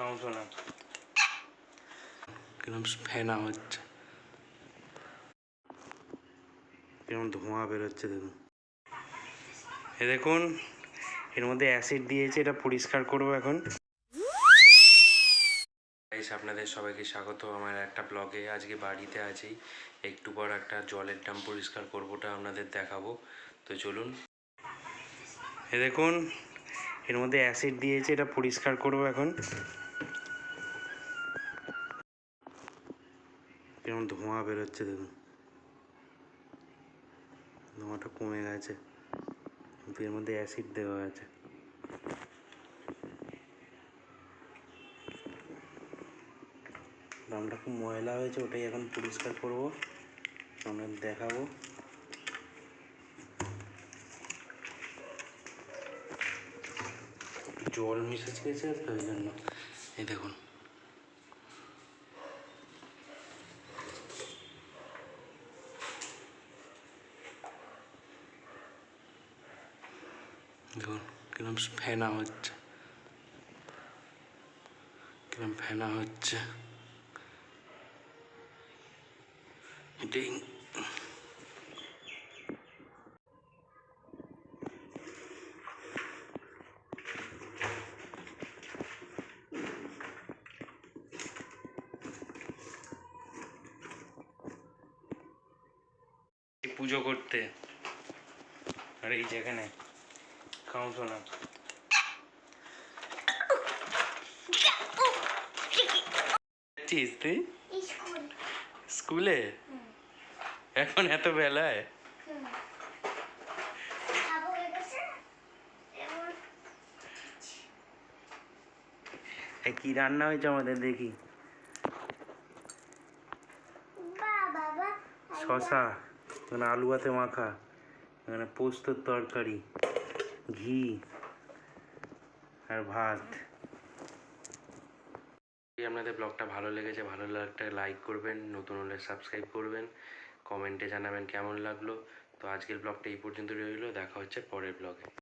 Count না কিরম ফেনা হচ্ছে, কিরম ধোঁয়া বেরোচ্ছে দেখুন। এ দেখুন এর মধ্যে অ্যাসিড দিয়েছে, এটা পরিষ্কার করবো এখন। আপনাদের সবাইকে স্বাগত আমার একটা ব্লগে। আজকে বাড়িতে আছি, একটু পর একটা জলের ড্রাম পরিষ্কার করবোটা আপনাদের দেখাবো। তো চলুন। এ দেখুন এর মধ্যে অ্যাসিড দিয়েছে, এটা পরিষ্কার করবো এখন। কেমন ধোঁয়া বেরোচ্ছে দেখুন, ধোঁয়াটা কমে গেছে কিন্তু এর মধ্যে অ্যাসিড দেওয়া আছে। ড্রামটা খুব ময়লা হয়েছে, ওটাই এখন পরিষ্কার করবো, আপনাদের দেখাবো। জল মিশে গেছে তো ওই জন্য। এই দেখুন দেখুন কিরম ফেনা হচ্ছে, কিরম ফেনা হচ্ছে। এটাই পুজো করতে, আর এই যেখানে কাউন্ট না তুই স্কুলে এখন এত বেলায়? কি রান্না হয়েছে আমাদের দেখি? শশা, এখানে আলু হাতে মাখা, এখানে পোস্তর তরকারি, ঘি আর ভাত। আপনাদের ব্লগটা ভালো লেগেছে, ভালো লাগলে লাইক করবেন, নতুন হলে সাবস্ক্রাইব করবেন, কমেন্টে জানাবেন কেমন লাগলো। তো আজকের ব্লগটা এই পর্যন্ত রইলো, দেখা হচ্ছে পরের ব্লগে।